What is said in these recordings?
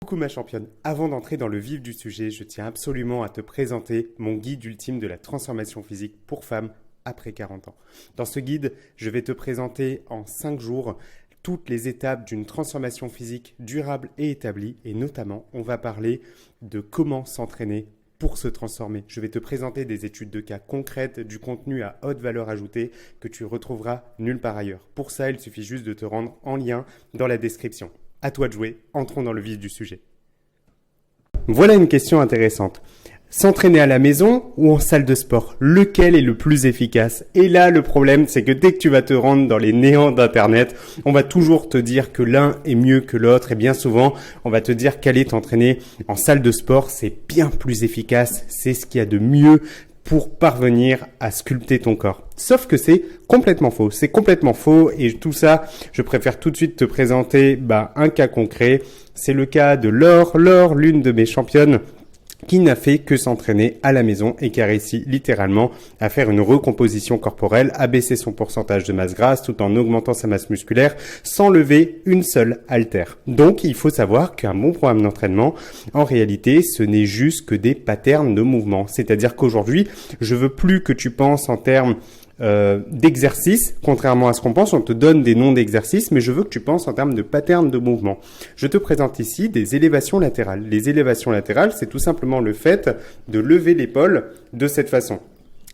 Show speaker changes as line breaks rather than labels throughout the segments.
Coucou ma championne, avant d'entrer dans le vif du sujet, je tiens absolument à te présenter mon guide ultime de la transformation physique pour femmes après 40 ans. Dans ce guide, je vais te présenter en 5 jours toutes les étapes d'une transformation physique durable et établie, et notamment on va parler de comment s'entraîner pour se transformer. Je vais te présenter des études de cas concrètes, du contenu à haute valeur ajoutée que tu retrouveras nulle part ailleurs. Pour ça, il suffit juste de te rendre en lien dans la description. À toi de jouer, entrons dans le vif du sujet. Voilà une question intéressante. S'entraîner à la maison ou en salle de sport, lequel est le plus efficace? Et là, le problème, c'est que dès que tu vas te rendre dans les néants d'Internet, on va toujours te dire que l'un est mieux que l'autre. Et bien souvent, on va te dire qu'aller t'entraîner en salle de sport, c'est bien plus efficace. C'est ce qu'il y a de mieux pour parvenir à sculpter ton corps. Sauf que c'est complètement faux. C'est complètement faux et tout ça, je préfère tout de suite te présenter un cas concret. C'est le cas de Laure, l'une de mes championnes, qui n'a fait que s'entraîner à la maison et qui a réussi littéralement à faire une recomposition corporelle, à baisser son pourcentage de masse grasse tout en augmentant sa masse musculaire sans lever une seule haltère. Donc, il faut savoir qu'un bon programme d'entraînement, en réalité, ce n'est juste que des patterns de mouvement. C'est-à-dire qu'aujourd'hui, je veux plus que tu penses en termes d'exercices, contrairement à ce qu'on pense, on te donne des noms d'exercices, mais je veux que tu penses en termes de patterns de mouvement. Je te présente ici des élévations latérales. Les élévations latérales, c'est tout simplement le fait de lever l'épaule de cette façon.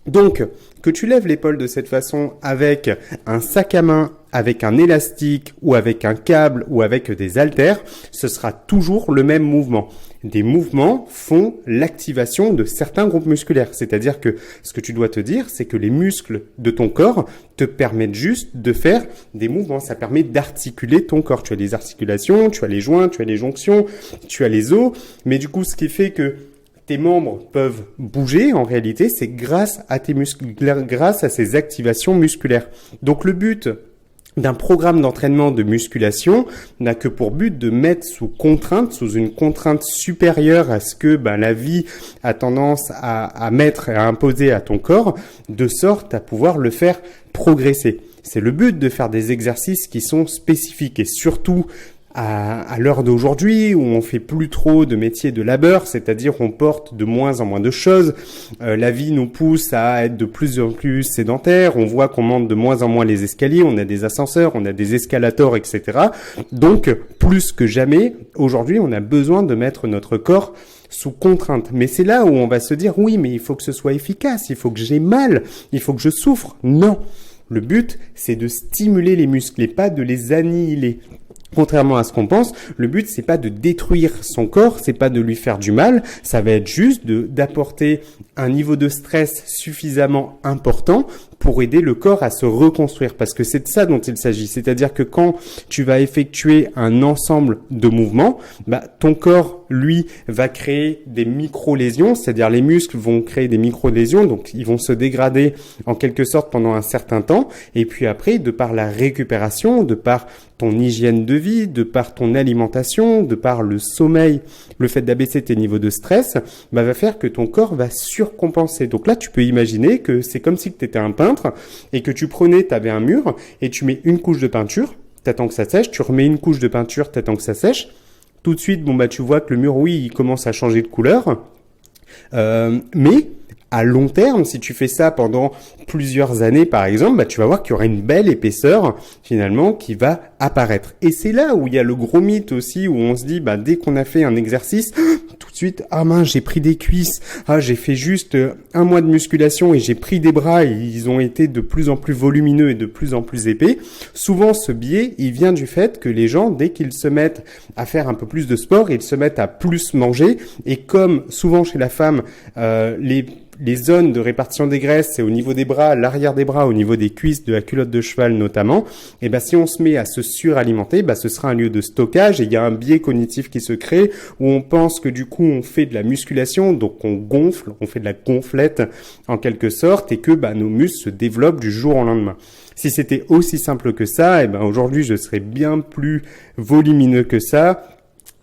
Donc, que tu lèves l'épaule de cette façon avec un sac à main, avec un élastique ou avec un câble ou avec des haltères, ce sera toujours le même mouvement. Des mouvements font l'activation de certains groupes musculaires. C'est-à-dire que ce que tu dois te dire, c'est que les muscles de ton corps te permettent juste de faire des mouvements. Ça permet d'articuler ton corps. Tu as les articulations, tu as les joints, tu as les jonctions, tu as les os. Mais du coup, ce qui fait que tes membres peuvent bouger, en réalité, c'est grâce à tes muscles, grâce à ces activations musculaires. Donc le but d'un programme d'entraînement de musculation n'a que pour but de mettre sous une contrainte supérieure à ce que la vie a tendance à mettre et à imposer à ton corps, de sorte à pouvoir le faire progresser. C'est le but de faire des exercices qui sont spécifiques et surtout à l'heure d'aujourd'hui où on fait plus trop de métiers de labeur, c'est-à-dire on porte de moins en moins de choses, la vie nous pousse à être de plus en plus sédentaires, on voit qu'on monte de moins en moins les escaliers, on a des ascenseurs, on a des escalators, etc. Donc, plus que jamais, aujourd'hui, on a besoin de mettre notre corps sous contrainte. Mais c'est là où on va se dire, oui, mais il faut que ce soit efficace, il faut que j'ai mal, il faut que je souffre. Non. Le but, c'est de stimuler les muscles et pas de les annihiler. Contrairement à ce qu'on pense, le but c'est pas de détruire son corps, c'est pas de lui faire du mal, ça va être juste d'apporter un niveau de stress suffisamment important pour aider le corps à se reconstruire, parce que c'est de ça dont il s'agit. C'est-à-dire que quand tu vas effectuer un ensemble de mouvements, ton corps, lui, va créer des micro-lésions, c'est-à-dire les muscles vont créer des micro-lésions, donc ils vont se dégrader en quelque sorte pendant un certain temps, et puis après, de par la récupération, de par ton hygiène de vie, de par ton alimentation, de par le sommeil, le fait d'abaisser tes niveaux de stress, va faire que ton corps va surcompenser. Donc là, tu peux imaginer que c'est comme si tu étais un peintre et que tu avais un mur et tu mets une couche de peinture, t'attends que ça sèche, tu remets une couche de peinture, t'attends que ça sèche. Tout de suite, tu vois que le mur, oui, il commence à changer de couleur. Mais à long terme, si tu fais ça pendant plusieurs années, par exemple, tu vas voir qu'il y aura une belle épaisseur, finalement, qui va apparaître. Et c'est là où il y a le gros mythe aussi, où on se dit, dès qu'on a fait un exercice, tout de suite, ah mince, j'ai pris des cuisses, j'ai fait juste un mois de musculation et j'ai pris des bras et ils ont été de plus en plus volumineux et de plus en plus épais. Souvent, ce biais, il vient du fait que les gens, dès qu'ils se mettent à faire un peu plus de sport, ils se mettent à plus manger. Et comme souvent chez la femme, les zones de répartition des graisses, c'est au niveau des bras, l'arrière des bras, au niveau des cuisses, de la culotte de cheval notamment. Et si on se met à se suralimenter, ce sera un lieu de stockage et il y a un biais cognitif qui se crée où on pense que du coup on fait de la musculation, donc on gonfle, on fait de la gonflette en quelque sorte et que nos muscles se développent du jour au lendemain. Si c'était aussi simple que ça, aujourd'hui je serais bien plus volumineux que ça.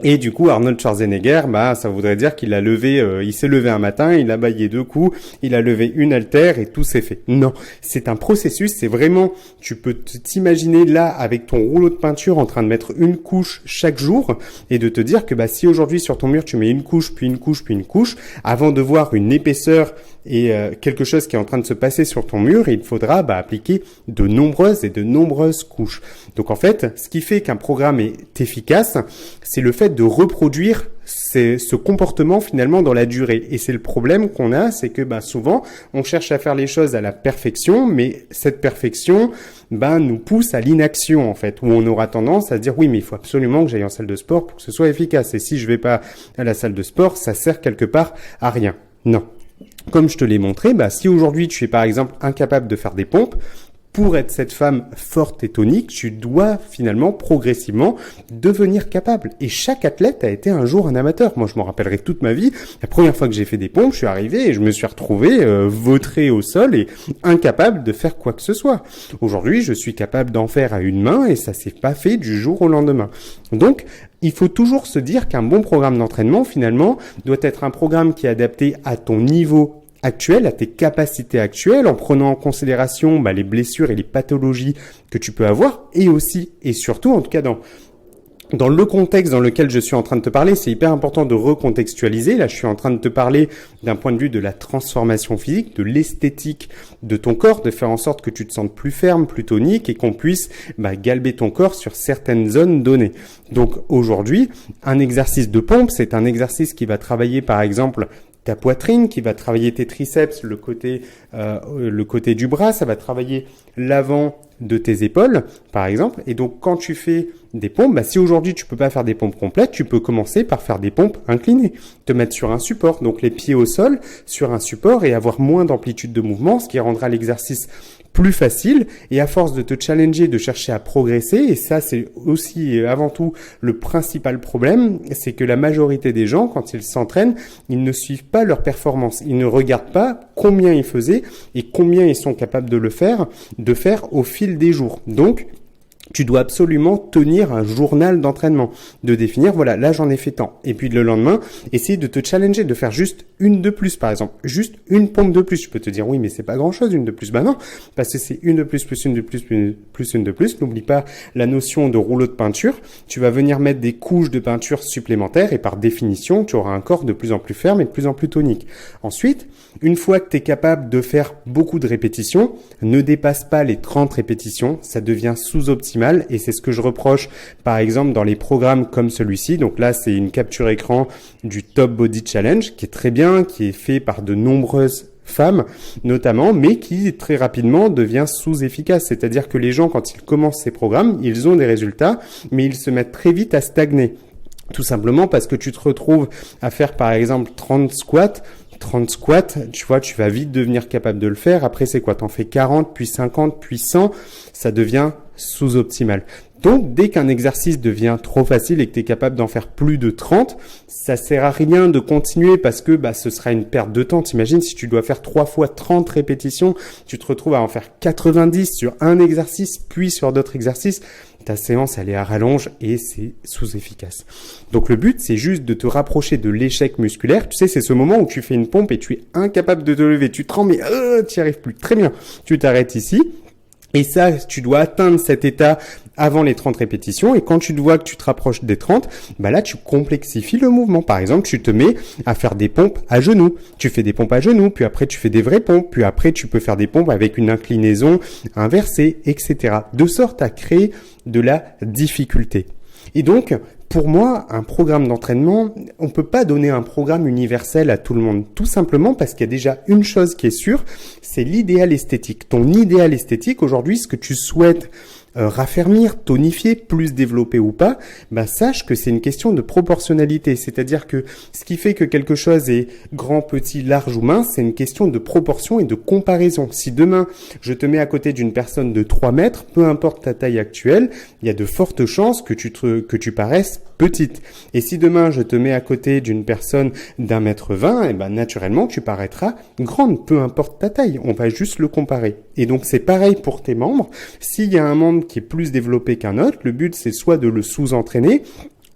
Et du coup, Arnold Schwarzenegger, ça voudrait dire qu'il il s'est levé un matin, il a baillé 2 coups, il a levé une haltère et tout s'est fait. Non, c'est un processus, c'est vraiment, tu peux t'imaginer là avec ton rouleau de peinture en train de mettre une couche chaque jour et de te dire que si aujourd'hui sur ton mur tu mets une couche, puis une couche, puis une couche, avant de voir une épaisseur et quelque chose qui est en train de se passer sur ton mur, il faudra appliquer de nombreuses couches. Donc en fait, ce qui fait qu'un programme est efficace, c'est le fait de reproduire ce comportement finalement dans la durée. Et c'est le problème qu'on a, c'est que souvent on cherche à faire les choses à la perfection, mais cette perfection nous pousse à l'inaction en fait, où on aura tendance à se dire oui mais il faut absolument que j'aille en salle de sport pour que ce soit efficace. Et si je vais pas à la salle de sport, ça sert quelque part à rien. Non. Comme je te l'ai montré, si aujourd'hui tu es par exemple incapable de faire des pompes, pour être cette femme forte et tonique, tu dois finalement progressivement devenir capable. Et chaque athlète a été un jour un amateur. Moi, je m'en rappellerai toute ma vie. La première fois que j'ai fait des pompes, je suis arrivé et je me suis retrouvé vautré au sol et incapable de faire quoi que ce soit. Aujourd'hui, je suis capable d'en faire à une main et ça s'est pas fait du jour au lendemain. Donc, il faut toujours se dire qu'un bon programme d'entraînement, finalement, doit être un programme qui est adapté à ton niveau actuel, à tes capacités actuelles, en prenant en considération les blessures et les pathologies que tu peux avoir, et aussi, et surtout, en tout cas dans le contexte dans lequel je suis en train de te parler, c'est hyper important de recontextualiser. Là, je suis en train de te parler d'un point de vue de la transformation physique, de l'esthétique de ton corps, de faire en sorte que tu te sentes plus ferme, plus tonique et qu'on puisse galber ton corps sur certaines zones données. Donc aujourd'hui, un exercice de pompe, c'est un exercice qui va travailler par exemple ta poitrine, qui va travailler tes triceps, le côté du bras, ça va travailler l'avant de tes épaules, par exemple. Et donc, quand tu fais des pompes, si aujourd'hui tu peux pas faire des pompes complètes, tu peux commencer par faire des pompes inclinées, te mettre sur un support, donc les pieds au sol, sur un support et avoir moins d'amplitude de mouvement, ce qui rendra l'exercice plus facile. Et à force de te challenger, de chercher à progresser, et ça c'est aussi et avant tout le principal problème, c'est que la majorité des gens, quand ils s'entraînent, ils ne suivent pas leur performance. Ils ne regardent pas combien ils faisaient et combien ils sont capables de faire au fil des jours. Donc, tu dois absolument tenir un journal d'entraînement, de définir, voilà, là j'en ai fait tant. Et puis le lendemain, essayer de te challenger, de faire juste une de plus, par exemple. Juste une pompe de plus. Tu peux te dire, oui, mais c'est pas grand chose, une de plus. Non, parce que c'est une de plus, plus une de plus, plus une de plus. N'oublie pas la notion de rouleau de peinture. Tu vas venir mettre des couches de peinture supplémentaires et par définition, tu auras un corps de plus en plus ferme et de plus en plus tonique. Ensuite, une fois que tu es capable de faire beaucoup de répétitions, ne dépasse pas les 30 répétitions, ça devient sous-optimal et c'est ce que je reproche par exemple dans les programmes comme celui-ci. Donc là, c'est une capture écran du Top Body Challenge qui est très bien, qui est fait par de nombreuses femmes notamment, mais qui très rapidement devient sous-efficace. C'est-à-dire que les gens, quand ils commencent ces programmes, ils ont des résultats, mais ils se mettent très vite à stagner. Tout simplement parce que tu te retrouves à faire par exemple 30 squats, tu vois, tu vas vite devenir capable de le faire. Après, c'est quoi? T'en fais 40, puis 50, puis 100. Ça devient sous-optimal. Donc, dès qu'un exercice devient trop facile et que tu es capable d'en faire plus de 30, ça sert à rien de continuer parce que ce sera une perte de temps. T'imagines si tu dois faire 3 fois 30 répétitions, tu te retrouves à en faire 90 sur un exercice, puis sur d'autres exercices. Ta séance, elle est à rallonge et c'est sous-efficace. Donc le but, c'est juste de te rapprocher de l'échec musculaire. Tu sais, c'est ce moment où tu fais une pompe et tu es incapable de te lever. Tu trembles mais tu n'y arrives plus. Très bien, tu t'arrêtes ici. Et ça, tu dois atteindre cet état avant les 30 répétitions. Et quand tu vois que tu te rapproches des 30, là, tu complexifies le mouvement. Par exemple, tu te mets à faire des pompes à genoux. Tu fais des pompes à genoux, puis après, tu fais des vraies pompes. Puis après, tu peux faire des pompes avec une inclinaison inversée, etc. De sorte à créer de la difficulté. Et donc, pour moi, un programme d'entraînement, on peut pas donner un programme universel à tout le monde. Tout simplement parce qu'il y a déjà une chose qui est sûre, c'est l'idéal esthétique. Ton idéal esthétique, aujourd'hui, ce que tu souhaites raffermir, tonifier, plus développer ou pas, sache que c'est une question de proportionnalité. C'est-à-dire que ce qui fait que quelque chose est grand, petit, large ou mince, c'est une question de proportion et de comparaison. Si demain, je te mets à côté d'une personne de 3 mètres, peu importe ta taille actuelle, il y a de fortes chances que tu paraisses petite. Et si demain, je te mets à côté d'une personne d'1,20 m, naturellement, tu paraîtras grande, peu importe ta taille. On va juste le comparer. Et donc, c'est pareil pour tes membres. S'il y a un membre qui est plus développé qu'un autre, le but, c'est soit de le sous-entraîner,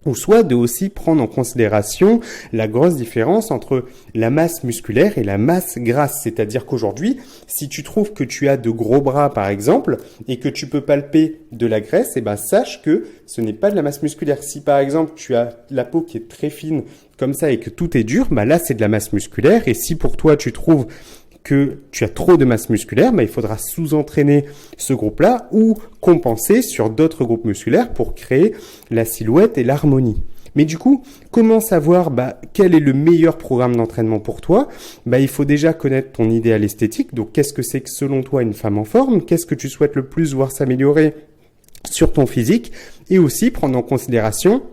ou soit de aussi prendre en considération la grosse différence entre la masse musculaire et la masse grasse. C'est-à-dire qu'aujourd'hui, si tu trouves que tu as de gros bras par exemple et que tu peux palper de la graisse, eh ben sache que ce n'est pas de la masse musculaire. Si par exemple tu as la peau qui est très fine comme ça et que tout est dur, bah là c'est de la masse musculaire. Et si pour toi tu trouves que tu as trop de masse musculaire, il faudra sous-entraîner ce groupe-là ou compenser sur d'autres groupes musculaires pour créer la silhouette et l'harmonie. Mais du coup, comment savoir quel est le meilleur programme d'entraînement pour toi? Il faut déjà connaître ton idéal esthétique. Donc, qu'est-ce que c'est que selon toi une femme en forme? Qu'est-ce que tu souhaites le plus voir s'améliorer sur ton physique? Et aussi prendre en considération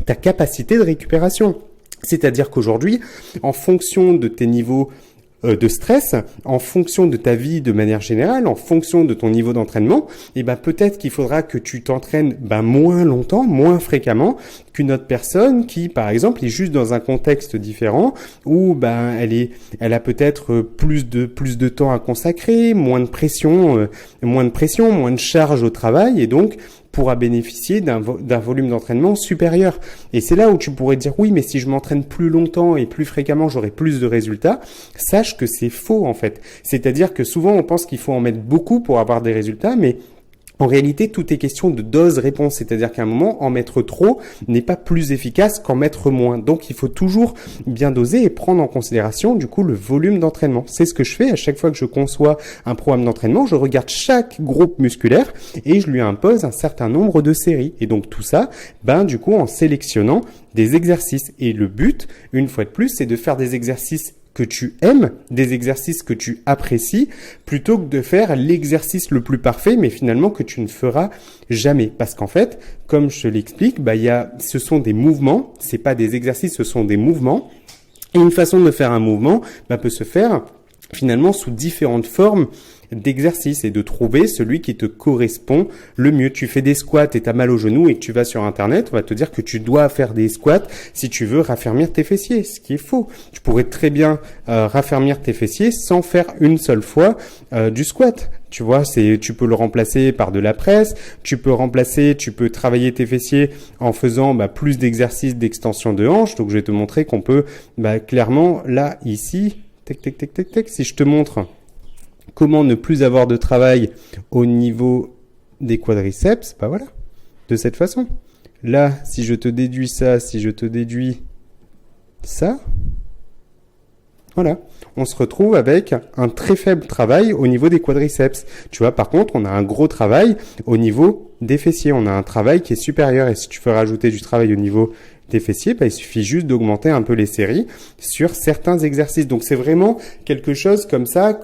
ta capacité de récupération. C'est-à-dire qu'aujourd'hui, en fonction de tes niveaux de stress, en fonction de ta vie de manière générale, en fonction de ton niveau d'entraînement, peut-être qu'il faudra que tu t'entraînes moins longtemps, moins fréquemment qu'une autre personne qui, par exemple, est juste dans un contexte différent où elle a peut-être plus de temps à consacrer, moins de pression, moins de charge au travail et donc pourra bénéficier d'un volume d'entraînement supérieur. Et c'est là où tu pourrais dire oui, mais si je m'entraîne plus longtemps et plus fréquemment, j'aurai plus de résultats. Sache que c'est faux en fait. C'est-à-dire que souvent on pense qu'il faut en mettre beaucoup pour avoir des résultats, mais en réalité, tout est question de dose-réponse, c'est-à-dire qu'à un moment, en mettre trop n'est pas plus efficace qu'en mettre moins. Donc, il faut toujours bien doser et prendre en considération, du coup, le volume d'entraînement. C'est ce que je fais à chaque fois que je conçois un programme d'entraînement. Je regarde chaque groupe musculaire et je lui impose un certain nombre de séries. Et donc, tout ça, du coup, en sélectionnant des exercices. Et le but, une fois de plus, c'est de faire des exercices que tu aimes, des exercices que tu apprécies, plutôt que de faire l'exercice le plus parfait, mais finalement que tu ne feras jamais. Parce qu'en fait, comme je te l'explique, ce sont des mouvements, c'est pas des exercices, ce sont des mouvements. Et une façon de faire un mouvement peut se faire finalement sous différentes formes d'exercice et de trouver celui qui te correspond le mieux. Tu fais des squats et t'as mal au genou et que tu vas sur internet, on va te dire que tu dois faire des squats si tu veux raffermir tes fessiers, ce qui est faux. Tu pourrais très bien raffermir tes fessiers sans faire une seule fois du squat. Tu vois, tu peux le remplacer par de la presse, tu peux travailler tes fessiers en faisant plus d'exercices d'extension de hanche. Donc je vais te montrer qu'on peut clairement là ici, si je te montre comment ne plus avoir de travail au niveau des quadriceps, voilà, de cette façon. Là, si je te déduis ça, si je te déduis ça, voilà, on se retrouve avec un très faible travail au niveau des quadriceps. Tu vois, par contre, on a un gros travail au niveau des fessiers. On a un travail qui est supérieur. Et si tu veux rajouter du travail au niveau des fessiers, il suffit juste d'augmenter un peu les séries sur certains exercices. Donc, c'est vraiment quelque chose comme ça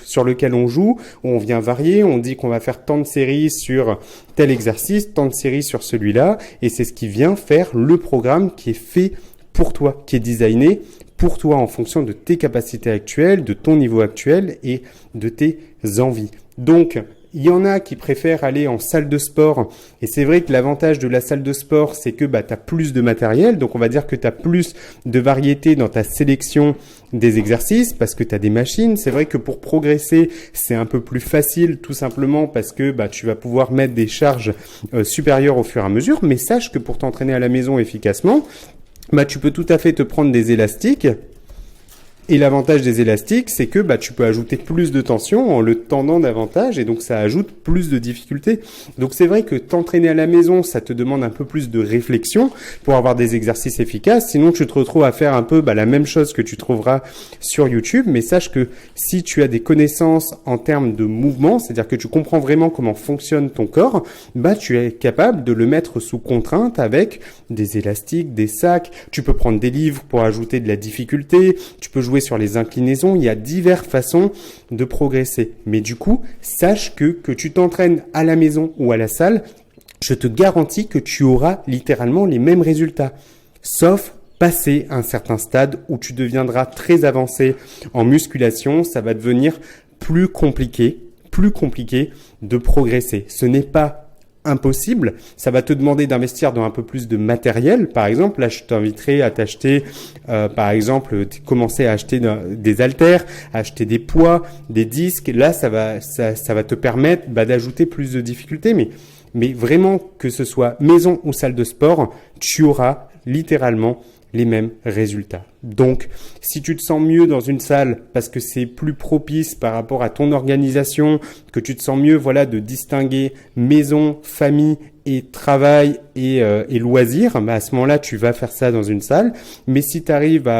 sur lequel on joue, où on vient varier. On dit qu'on va faire tant de séries sur tel exercice, tant de séries sur celui-là. Et c'est ce qui vient faire le programme qui est fait pour toi, qui est designé pour toi en fonction de tes capacités actuelles, de ton niveau actuel et de tes envies. Donc, il y en a qui préfèrent aller en salle de sport et c'est vrai que l'avantage de la salle de sport, c'est que tu as plus de matériel. Donc, on va dire que tu as plus de variété dans ta sélection des exercices parce que tu as des machines. C'est vrai que pour progresser, c'est un peu plus facile tout simplement parce que tu vas pouvoir mettre des charges supérieures au fur et à mesure. Mais sache que pour t'entraîner à la maison efficacement, tu peux tout à fait te prendre des élastiques. Et l'avantage des élastiques, c'est que tu peux ajouter plus de tension en le tendant davantage et donc ça ajoute plus de difficultés. Donc c'est vrai que t'entraîner à la maison, ça te demande un peu plus de réflexion pour avoir des exercices efficaces. Sinon, tu te retrouves à faire un peu la même chose que tu trouveras sur YouTube. Mais sache que si tu as des connaissances en termes de mouvement, c'est-à-dire que tu comprends vraiment comment fonctionne ton corps, tu es capable de le mettre sous contrainte avec des élastiques, des sacs. Tu peux prendre des livres pour ajouter de la difficulté. Tu peux jouer sur les inclinaisons, il y a diverses façons de progresser. Mais du coup, sache que tu t'entraînes à la maison ou à la salle, je te garantis que tu auras littéralement les mêmes résultats. Sauf passer un certain stade où tu deviendras très avancé en musculation, ça va devenir plus compliqué de progresser. Ce n'est pas impossible, ça va te demander d'investir dans un peu plus de matériel. Par exemple, là, je t'inviterai à t'acheter, commencer à acheter des haltères, acheter des poids, des disques. Là, ça va te permettre d'ajouter plus de difficultés. Mais Mais vraiment, que ce soit maison ou salle de sport, tu auras littéralement les mêmes résultats. Donc, si tu te sens mieux dans une salle parce que c'est plus propice par rapport à ton organisation, que tu te sens mieux, voilà, de distinguer maison, famille et travail et loisirs, à ce moment-là, tu vas faire ça dans une salle. Mais si tu arrives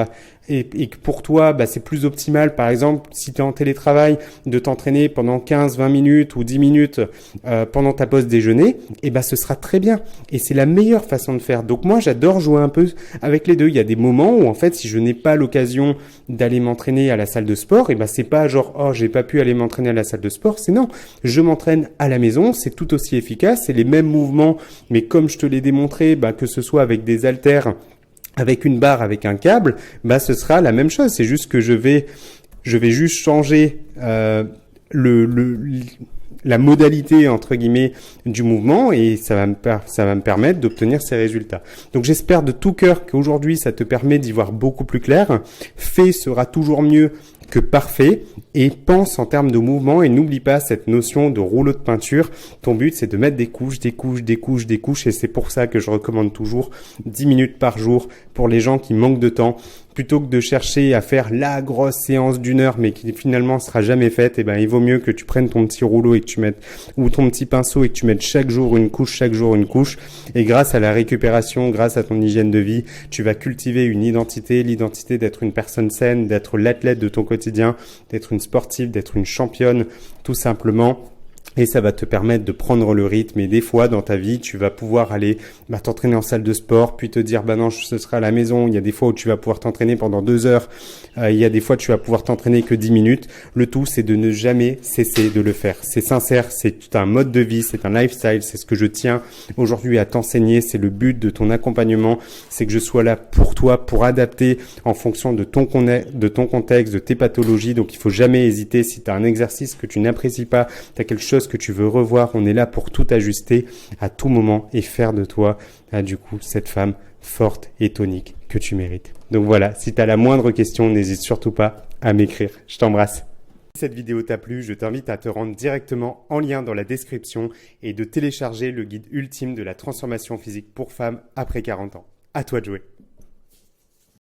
et que pour toi, c'est plus optimal, par exemple, si tu es en télétravail, de t'entraîner pendant 15, 20 minutes ou 10 minutes pendant ta pause déjeuner, ce sera très bien. Et c'est la meilleure façon de faire. Donc moi, j'adore jouer un peu avec les deux. Il y a des moments où, en fait, si je n'ai pas l'occasion d'aller m'entraîner à la salle de sport, c'est pas genre, oh, j'ai pas pu aller m'entraîner à la salle de sport. C'est non, je m'entraîne à la maison. C'est tout aussi efficace. C'est les mêmes mouvements, mais comme je te l'ai démontré, que ce soit avec des haltères, avec une barre, avec un câble, ce sera la même chose. C'est juste que je vais juste changer la modalité entre guillemets du mouvement et ça va me permettre d'obtenir ces résultats. Donc j'espère de tout cœur qu'aujourd'hui ça te permet d'y voir beaucoup plus clair. Fait sera toujours mieux que parfait et pense en termes de mouvement et n'oublie pas cette notion de rouleau de peinture. Ton but, c'est de mettre des couches et c'est pour ça que je recommande toujours 10 minutes par jour pour les gens qui manquent de temps. Plutôt que de chercher à faire la grosse séance d'1 heure mais qui finalement sera jamais faite, il vaut mieux que tu prennes ton petit rouleau et que tu mettes, ou ton petit pinceau et que tu mettes chaque jour une couche. Et grâce à la récupération, grâce à ton hygiène de vie, tu vas cultiver une identité, l'identité d'être une personne saine, d'être l'athlète de ton quotidien, d'être une sportive, d'être une championne, tout simplement. Et ça va te permettre de prendre le rythme. Et des fois, dans ta vie, tu vas pouvoir aller t'entraîner en salle de sport, puis te dire, non, ce sera à la maison. Il y a des fois où tu vas pouvoir t'entraîner pendant 2 heures. Il y a des fois, tu vas pouvoir t'entraîner que 10 minutes. Le tout, c'est de ne jamais cesser de le faire. C'est sincère, c'est un mode de vie, c'est un lifestyle. C'est ce que je tiens aujourd'hui à t'enseigner. C'est le but de ton accompagnement. C'est que je sois là pour toi, pour adapter en fonction de ton contexte, de tes pathologies. Donc, il faut jamais hésiter. Si tu as un exercice que tu n'apprécies pas, tu as quelque chose que tu veux revoir, on est là pour tout ajuster à tout moment et faire de toi, cette femme forte et tonique que tu mérites. Donc voilà, si tu as la moindre question, n'hésite surtout pas à m'écrire. Je t'embrasse. Si cette vidéo t'a plu, je t'invite à te rendre directement en lien dans la description et de télécharger le guide ultime de la transformation physique pour femmes après 40 ans. À toi de jouer.